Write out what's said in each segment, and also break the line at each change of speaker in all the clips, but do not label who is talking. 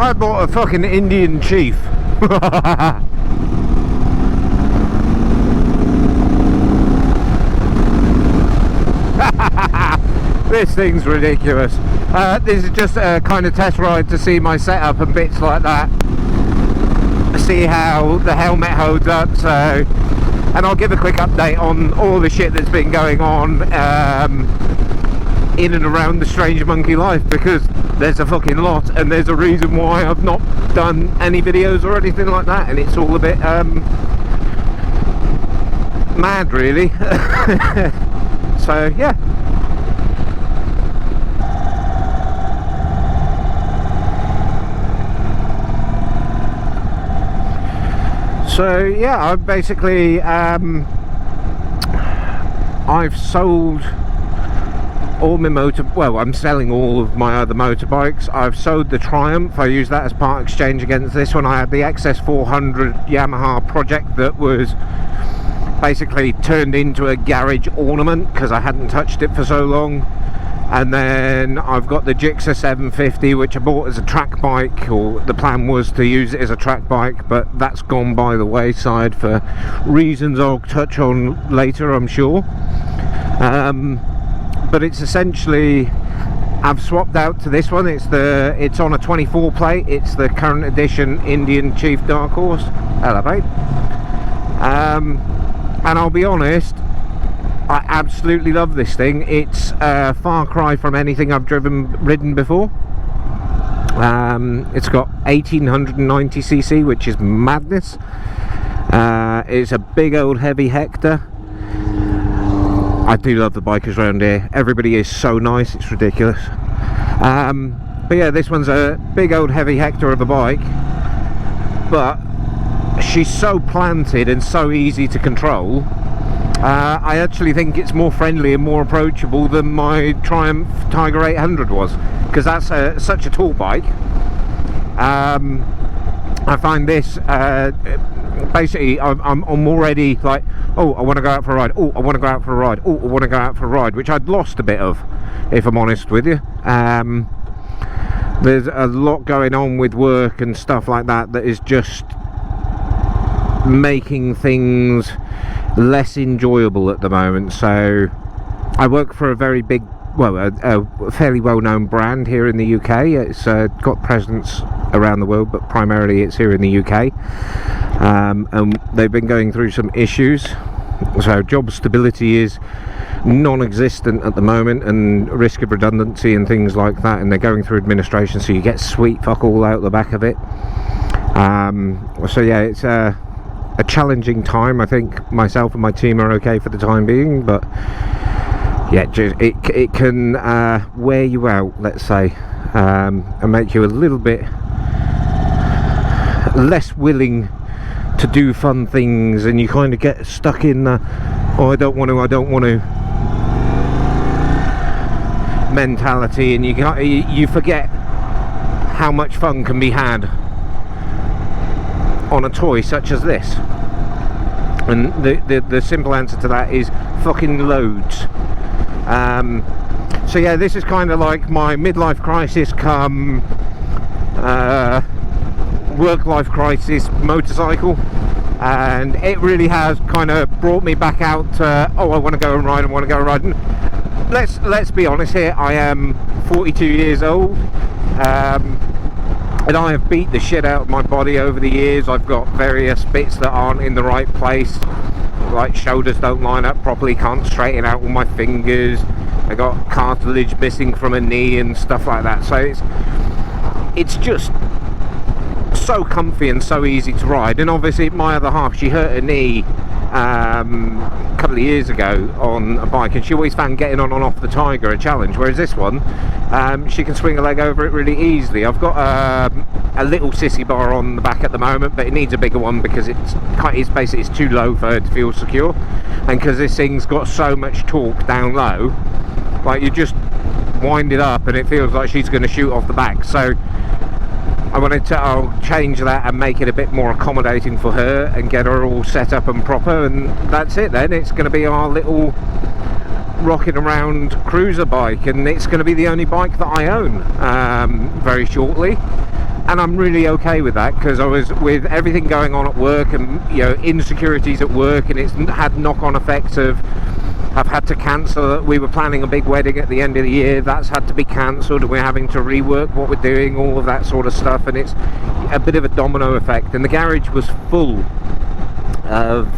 I bought a fucking Indian Chief. This thing's ridiculous. This is just a kind of test ride to see my setup and bits like that. See how the helmet holds up, so, and I'll give a quick update on all the shit that's been going on in and around the Strange Monkey life, because there's a fucking lot, and there's a reason why I've not done any videos or anything like that, and it's all a bit mad really. So yeah. So yeah, I've basically I've sold all my I'm selling all of my other motorbikes. I've sold the Triumph. I used that as part exchange against this one. I had the XS400 Yamaha project that was basically turned into a garage ornament because I hadn't touched it for so long. And then I've got the Gixxer 750, which I bought as a track bike, or the plan was to use it as a track bike, but that's gone by the wayside for reasons I'll touch on later, I'm sure. But it's essentially, I've swapped out to this one. It's on a 24 plate. It's the current edition Indian Chief Dark Horse. Hello, mate. And I'll be honest, I absolutely love this thing. It's a far cry from anything I've ridden before. It's got 1890cc, which is madness. It's a big old heavy Hector. I do love the bikers around here. Everybody is so nice, it's ridiculous. But yeah, this one's a big old heavy Hector of a bike, but she's so planted and so easy to control. I actually think it's more friendly and more approachable than my Triumph Tiger 800 was, because that's such a tall bike. I find this basically I'm already like, oh, I want to go out for a ride, oh, I want to go out for a ride, oh, I want to go out for a ride, which I'd lost a bit of, if I'm honest with you. There's a lot going on with work and stuff like that that is just making things less enjoyable at the moment. So I work for a very big, well, a fairly well-known brand here in the UK. It's got presence around the world, but primarily it's here in the UK. And they've been going through some issues, so job stability is non-existent at the moment, and risk of redundancy and things like that, and they're going through administration, so you get sweet fuck all out the back of it. So yeah, it's a challenging time. I think myself and my team are okay for the time being, but yeah, it can wear you out, let's say, and make you a little bit less willing to do fun things, and you kind of get stuck in the oh, I don't want to mentality, and you forget how much fun can be had on a toy such as this. And the simple answer to that is fucking loads. So yeah, this is kind of like my midlife crisis come work-life crisis motorcycle, and it really has kind of brought me back out to, oh, I want to go and ride, and let's be honest here, I am 42 years old, and I have beat the shit out of my body over the years. I've got various bits that aren't in the right place, like shoulders don't line up properly, can't straighten out all my fingers, I got cartilage missing from a knee and stuff like that. So it's just so comfy and so easy to ride. And obviously my other half, she hurt her knee a couple of years ago on a bike, and she always found getting on and off the Tiger a challenge, whereas this one, she can swing a leg over it really easily. I've got a little sissy bar on the back at the moment, but it needs a bigger one because it's basically it's too low for her to feel secure, and because this thing's got so much torque down low, like you just wind it up and it feels like she's going to shoot off the back. So I'll change that and make it a bit more accommodating for her and get her all set up and proper, and that's it then. It's going to be our little rocking around cruiser bike, and it's going to be the only bike that I own very shortly. and I'm really okay with that, because I was, with everything going on at work and insecurities at work, and it's had knock-on effects of I've had to cancel. We were planning a big wedding at the end of the year, that's had to be cancelled, and we're having to rework what we're doing, all of that sort of stuff, and it's a bit of a domino effect. And the garage was full of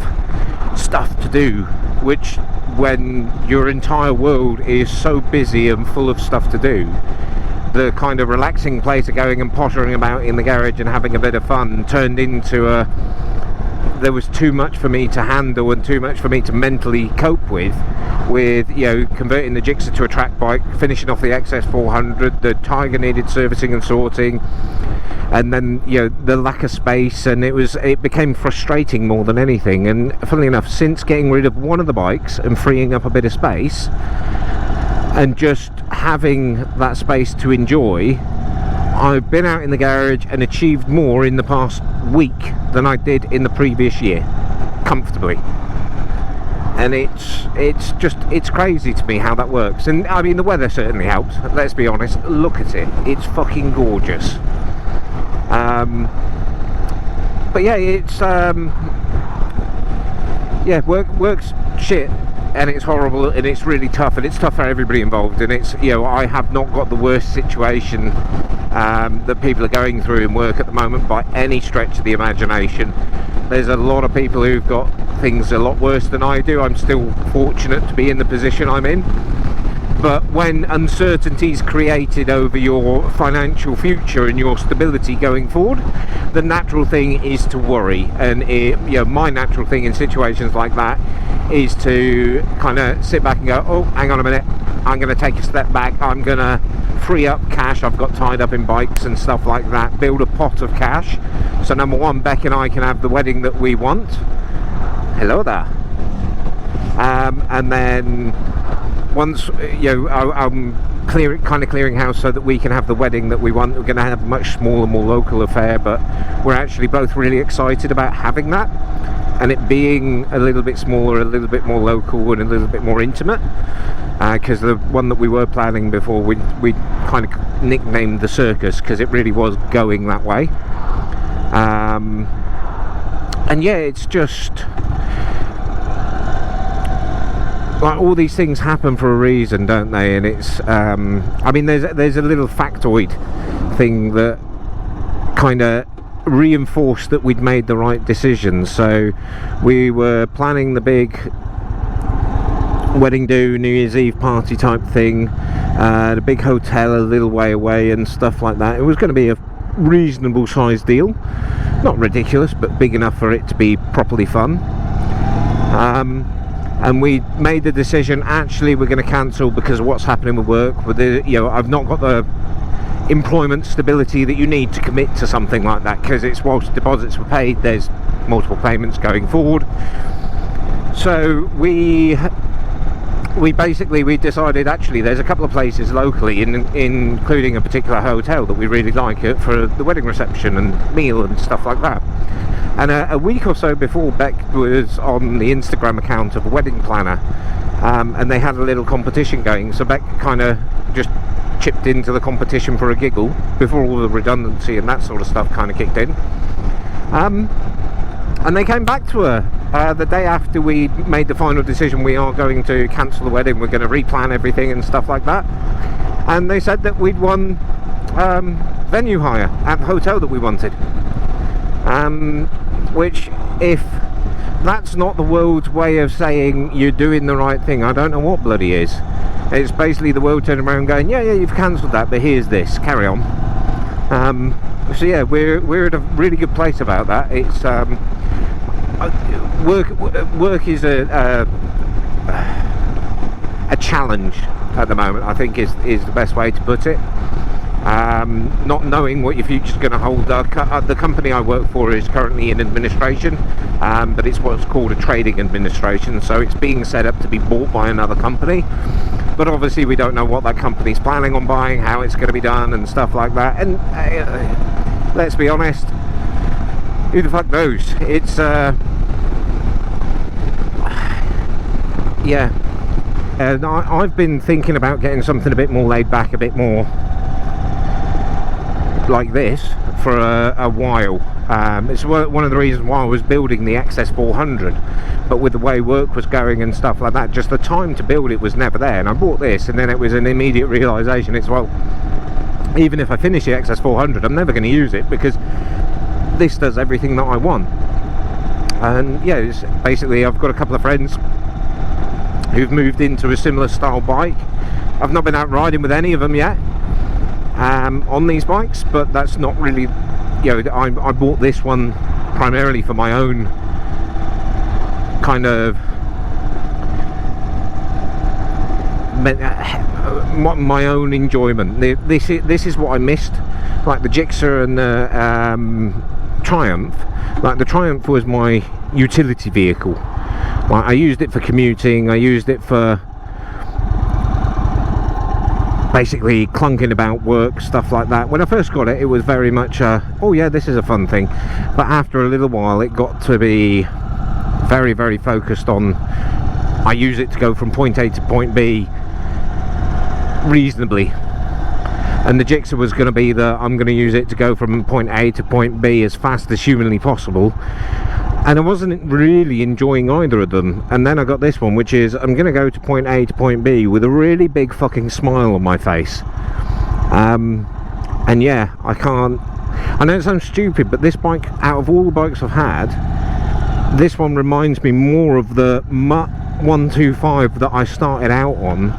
stuff to do, which, when your entire world is so busy and full of stuff to do, the kind of relaxing place of going and pottering about in the garage and having a bit of fun turned into there was too much for me to handle and too much for me to mentally cope with converting the Gixxer to a track bike, finishing off the XS400. The Tiger needed servicing and sorting, and then the lack of space, and it became frustrating more than anything. And funnily enough, since getting rid of one of the bikes and freeing up a bit of space and just having that space to enjoy, I've been out in the garage and achieved more in the past week than I did in the previous year, comfortably. And it's crazy to me how that works. And I mean, the weather certainly helps, let's be honest. Look at it, it's fucking gorgeous. But yeah, it's works shit, and it's horrible, and it's really tough, and it's tough for everybody involved. And it's I have not got the worst situation that people are going through in work at the moment by any stretch of the imagination. There's a lot of people who've got things a lot worse than I do. I'm still fortunate to be in the position I'm in. But when uncertainty is created over your financial future and your stability going forward, the natural thing is to worry. And my natural thing in situations like that is to kind of sit back and go, oh, hang on a minute, I'm going to take a step back, I'm going to free up cash I've got tied up in bikes and stuff like that, build a pot of cash. So number one, Beck and I can have the wedding that we want. Hello there. And then once I'm clearing house so that we can have the wedding that we want. We're going to have a much smaller, more local affair, but we're actually both really excited about having that, and it being a little bit smaller, a little bit more local, and a little bit more intimate, because the one that we were planning before, we kind of nicknamed the circus, because it really was going that way. And yeah, it's just like all these things happen for a reason, don't they? And it's I mean, there's a little factoid thing that kind of reinforced that we'd made the right decision. So we were planning the big wedding do, New Year's Eve party type thing, the big hotel a little way away and stuff like that. It was going to be a reasonable sized deal, not ridiculous, but big enough for it to be properly fun. And we made the decision, actually we're going to cancel because of what's happening with work. I've not got the employment stability that you need to commit to something like that, because it's, whilst deposits were paid, there's multiple payments going forward. So we decided, actually there's a couple of places locally, including a particular hotel that we really like it for the wedding reception and meal and stuff like that. And a week or so before, Beck was on the Instagram account of a wedding planner, and they had a little competition going, so Beck kind of just chipped into the competition for a giggle before all the redundancy and that sort of stuff kind of kicked in. And they came back to her the day after we made the final decision, we are going to cancel the wedding, we're going to replan everything and stuff like that. And they said that we'd won venue hire at the hotel that we wanted. Which, if that's not the world's way of saying you're doing the right thing, I don't know what bloody is. It's basically the world turning around going, yeah, you've cancelled that, but here's this, carry on. So yeah, we're at a really good place about that. It's work is a challenge at the moment, I think is the best way to put it. Not knowing what your future's going to hold. The company I work for is currently in administration, but it's what's called a trading administration, so it's being set up to be bought by another company, but obviously we don't know what that company's planning on buying, how it's going to be done and stuff like that. And let's be honest, who the fuck knows? It's yeah, and I've been thinking about getting something a bit more laid back, a bit more like this for a while. It's one of the reasons why I was building the XS400, but with the way work was going and stuff like that, just the time to build it was never there. And I bought this, and then it was an immediate realization, it's, well, even if I finish the XS400, I'm never going to use it, because this does everything that I want. And yeah, it's basically, I've got a couple of friends who've moved into a similar style bike. I've not been out riding with any of them yet on these bikes, but that's not really, you know, I bought this one primarily for my own kind of my own enjoyment. This is what I missed, like the Gixxer and the Triumph. Like the Triumph was my utility vehicle. Like, I used it for commuting, I used it for basically clunking about work, stuff like that. When I first got it, it was very much oh yeah, this is a fun thing, but after a little while it got to be very, very focused on, I use it to go from point A to point B reasonably, and the Gixxer was going to be I'm going to use it to go from point A to point B as fast as humanly possible, and I wasn't really enjoying either of them. And then I got this one, which is, I'm going to go to point A to point B with a really big fucking smile on my face. And yeah, I know it sounds stupid, but this bike, out of all the bikes I've had, this one reminds me more of the Mutt 125 that I started out on,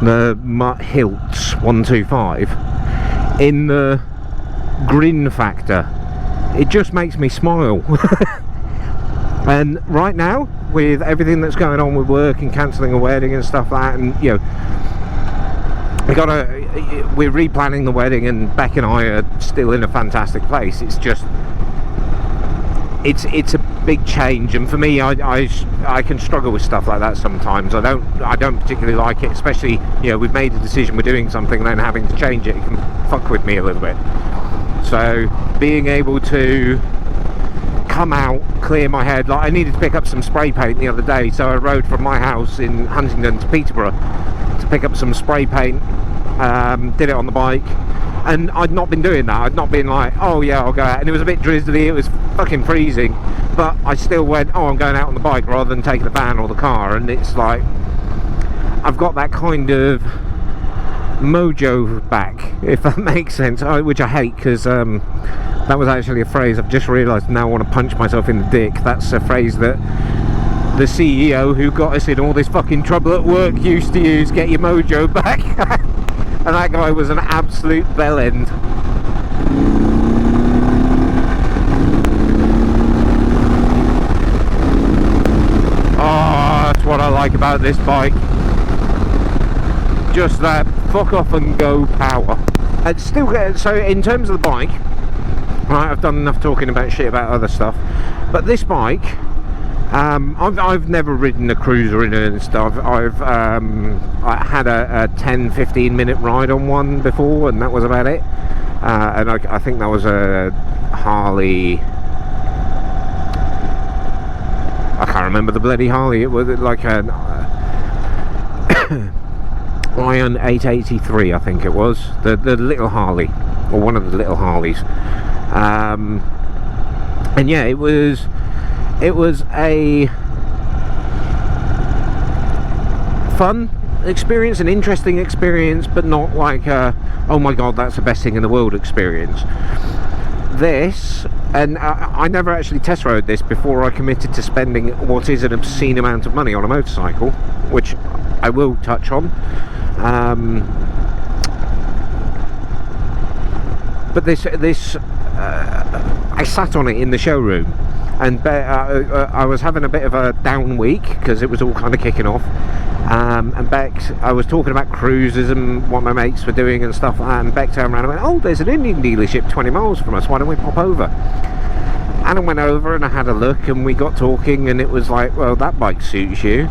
the Mutt Hilts 125, in the grin factor. It just makes me smile. And right now, with everything that's going on with work and cancelling a wedding and stuff like that, and you know, we're replanning the wedding, and Beck and I are still in a fantastic place. It's just, it's a big change, and for me, I can struggle with stuff like that sometimes. I don't particularly like it, especially, you know, we've made a decision, we're doing something, and then having to change it can fuck with me a little bit. So being able to come out, clear my head, like I needed to pick up some spray paint the other day, so I rode from my house in Huntingdon to Peterborough to pick up some spray paint, did it on the bike, and I'd not been doing that. I'd not been like, oh yeah, I'll go out, and it was a bit drizzly, it was fucking freezing, but I still went, oh, I'm going out on the bike rather than taking the van or the car. And it's like, I've got that kind of mojo back, if that makes sense, which I hate, because that was actually a phrase I've just realised now I want to punch myself in the dick. That's a phrase that the CEO who got us in all this fucking trouble at work used to use, get your mojo back. And that guy was an absolute bellend. Oh, that's what I like about this bike. Just that fuck off and go power. And still, so in terms of the bike, right, I've done enough talking about shit about other stuff, but this bike, I've never ridden a cruiser in it and stuff. I had a 10-15 minute ride on one before, and that was about it. And I think that was a Harley, I can't remember the bloody Harley. It was like an Iron 883, I think it was, the little Harley, or one of the little Harleys. And yeah, it was a fun experience, an interesting experience, but not like a, oh my god, that's the best thing in the world experience. This, and I never actually test rode this before I committed to spending what is an obscene amount of money on a motorcycle, which I will touch on. But this I sat on it in the showroom, and I was having a bit of a down week because it was all kind of kicking off, and Beck, I was talking about cruises and what my mates were doing and stuff, and Beck turned around and went, oh, there's an Indian dealership 20 miles from us, why don't we pop over? And I went over and I had a look, and we got talking, and it was like, well, that bike suits you,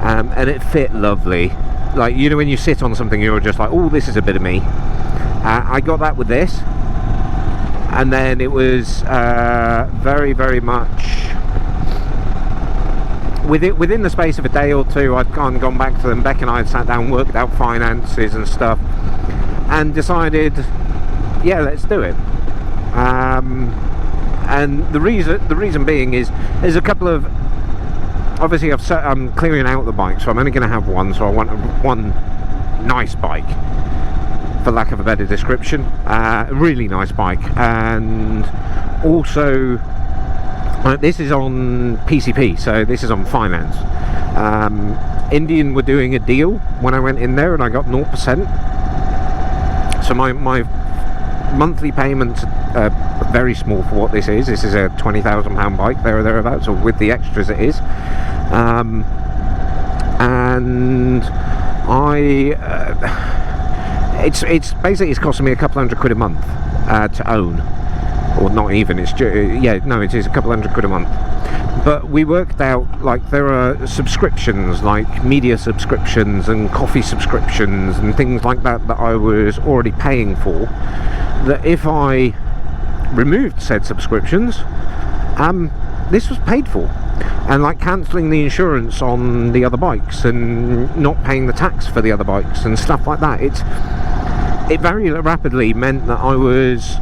and it fit lovely. Like, you know, when you sit on something, you're just like, oh, this is a bit of me. I got that with this, and then it was very, very much within the space of a day or two, I'd gone back to them. Beck and I had sat down, worked out finances and stuff, and decided yeah, let's do it. And the reason being is there's a couple of, obviously I'm clearing out the bike, so I'm only going to have one, so I want one nice bike, for lack of a better description, a really nice bike. And also this is on PCP, so this is on finance. Indian were doing a deal when I went in there, and I got 0%. So my monthly payments are very small for what this is. This is a £20,000 bike, there or thereabouts, or with the extras it is. And it's basically, it's costing me a couple £100 a month to own, or not even. It's it is a couple £100 a month. But we worked out, like, there are subscriptions, like media subscriptions and coffee subscriptions and things like that I was already paying for, that if I removed said subscriptions, this was paid for. And like cancelling the insurance on the other bikes and not paying the tax for the other bikes and stuff like that, it very rapidly meant that I was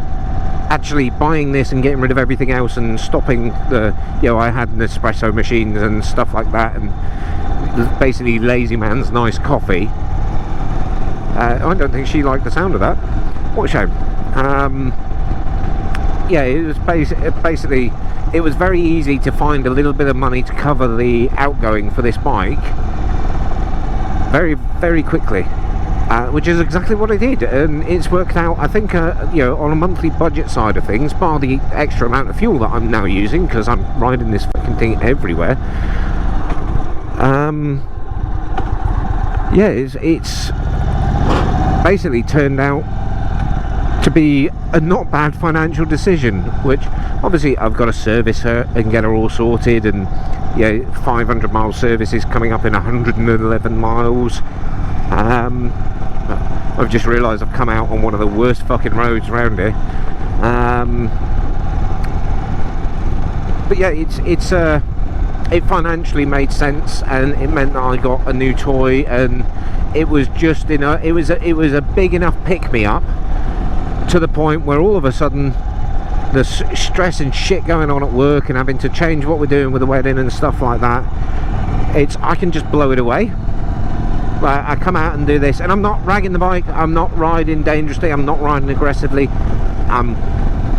actually buying this and getting rid of everything else and stopping the, I had Nespresso machines and stuff like that, and basically lazy man's nice coffee. I don't think she liked the sound of that. What a shame. It was basically, it was very easy to find a little bit of money to cover the outgoing for this bike very, very quickly, which is exactly what I did, and it's worked out, I think, on a monthly budget side of things, bar the extra amount of fuel that I'm now using, because I'm riding this fucking thing everywhere. It's basically turned out to be a not bad financial decision, which obviously I've got to service her and get her all sorted, and 500 mile service is coming up in 111 miles. I've just realised I've come out on one of the worst fucking roads around here. But yeah, it financially made sense, and it meant that I got a new toy, and it was just it was a big enough pick me up, to the point where all of a sudden the stress and shit going on at work and having to change what we're doing with the wedding and stuff like that, I can just blow it away. I come out and do this, and I'm not ragging the bike, I'm not riding dangerously, I'm not riding aggressively, I'm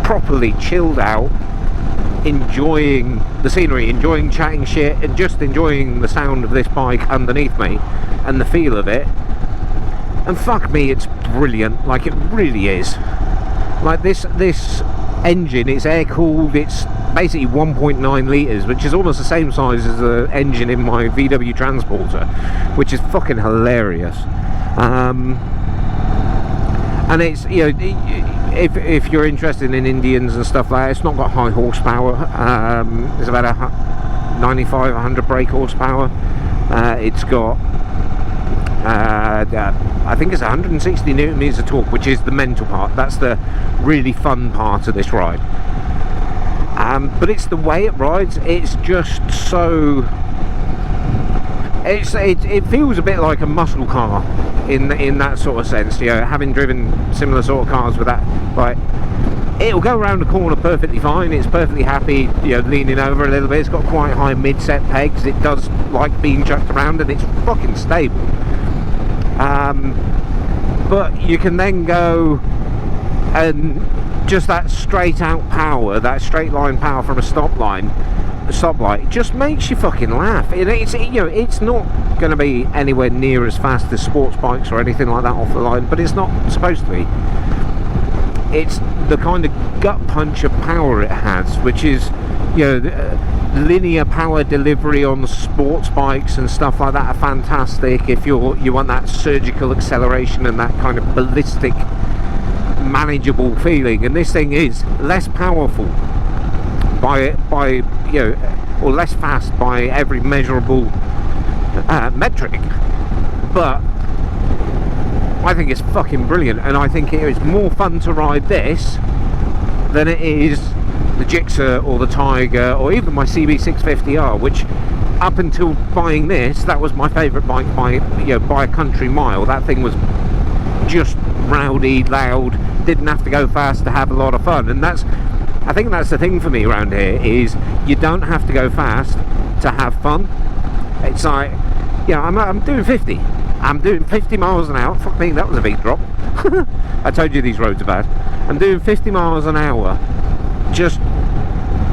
properly chilled out, enjoying the scenery, enjoying chatting shit, and just enjoying the sound of this bike underneath me and the feel of it. And fuck me, it's brilliant. Like, it really is. Like, this engine, it's air cooled, it's basically 1.9 litres, which is almost the same size as the engine in my VW Transporter, which is fucking hilarious. And it's, if you're interested in Indians and stuff like that, it's not got high horsepower. It's about 95, 100 brake horsepower. It's got I think it's 160 newton meters of torque, which is the mental part. That's the really fun part of this ride. But it's the way it rides. It's just so, it feels a bit like a muscle car in that sort of sense. Having driven similar sort of cars with that, like, it'll go around the corner perfectly fine. It's perfectly happy, leaning over a little bit. It's got quite high mid-set pegs. It does like being chucked around, and it's fucking stable. But you can then go and just that straight out power, that straight line power from a stoplight just makes you fucking laugh. It's not going to be anywhere near as fast as sports bikes or anything like that off the line, but it's not supposed to be. It's the kind of gut punch of power it has, which is, linear power delivery on the sports bikes and stuff like that are fantastic if you want that surgical acceleration and that kind of ballistic, manageable feeling. And this thing is less powerful by or less fast by every measurable metric, but I think it's fucking brilliant, and I think it is more fun to ride this than it is the Gixxer or the Tiger or even my CB650R, which up until buying this, that was my favourite bike by a country mile. That thing was just rowdy, loud, didn't have to go fast to have a lot of fun. And I think that's the thing for me around here, is you don't have to go fast to have fun. It's like, I'm doing 50. I'm doing 50 miles an hour. Fuck me, that was a big drop. I told you these roads are bad. I'm doing 50 miles an hour, just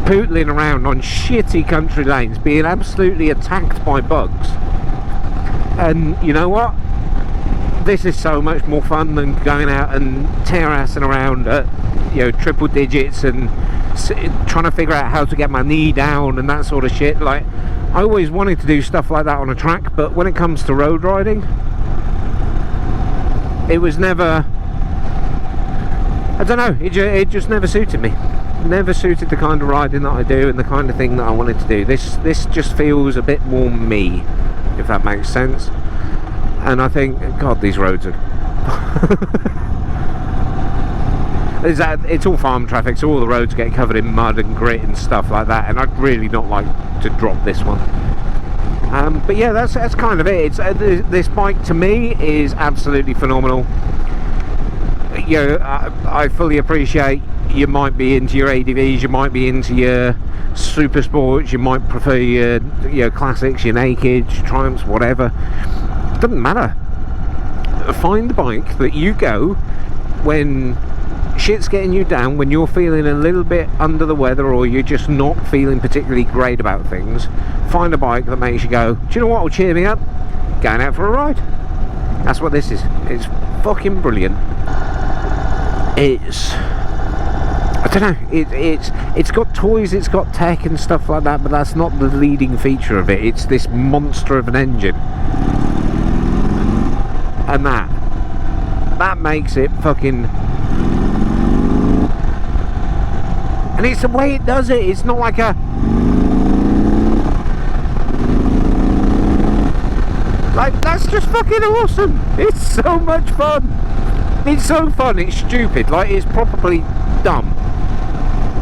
pootling around on shitty country lanes, being absolutely attacked by bugs. And you know what? This is so much more fun than going out and tear-assing around at, triple digits and trying to figure out how to get my knee down and that sort of shit. Like, I always wanted to do stuff like that on a track, but when it comes to road riding, it was never, I don't know, it just never suited me. Never suited the kind of riding that I do and the kind of thing that I wanted to do. This just feels a bit more me, if that makes sense. And I think, God, these roads are it's all farm traffic, so all the roads get covered in mud and grit and stuff like that, and I'd really not like to drop this one. But yeah, that's kind of it. This bike to me is absolutely phenomenal. I fully appreciate you might be into your ADVs, you might be into your super sports, you might prefer your classics, your nakeds, Triumphs, whatever. It doesn't matter. Find the bike that you go when shit's getting you down, when you're feeling a little bit under the weather or you're just not feeling particularly great about things. Find a bike that makes you go, do you know what will cheer me up? Going out for a ride. That's what this is. It's fucking brilliant. I don't know, it's got toys, it's got tech and stuff like that, but that's not the leading feature of it. It's this monster of an engine, and that makes it fucking, and it's the way it does it. It's not like that's just fucking awesome. It's so much fun. It's so fun, it's stupid, like, it's probably dumb.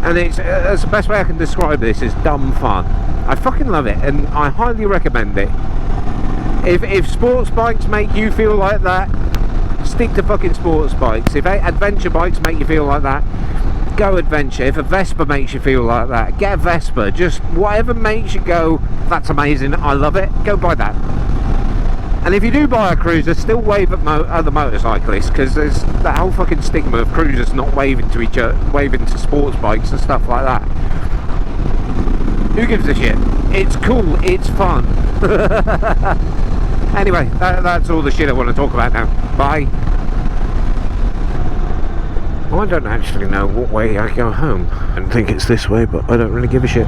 And that's the best way I can describe this, is dumb fun. I fucking love it, and I highly recommend it. If sports bikes make you feel like that, stick to fucking sports bikes. If adventure bikes make you feel like that, go adventure. If a Vespa makes you feel like that, get a Vespa. Just whatever makes you go, that's amazing, I love it, go buy that. And if you do buy a cruiser, still wave at other motorcyclists, because there's that whole fucking stigma of cruisers not waving to each other, waving to sports bikes and stuff like that. Who gives a shit? It's cool, it's fun. Anyway, that's all the shit I want to talk about now. Bye. Well, I don't actually know what way I go home. I think it's this way, but I don't really give a shit.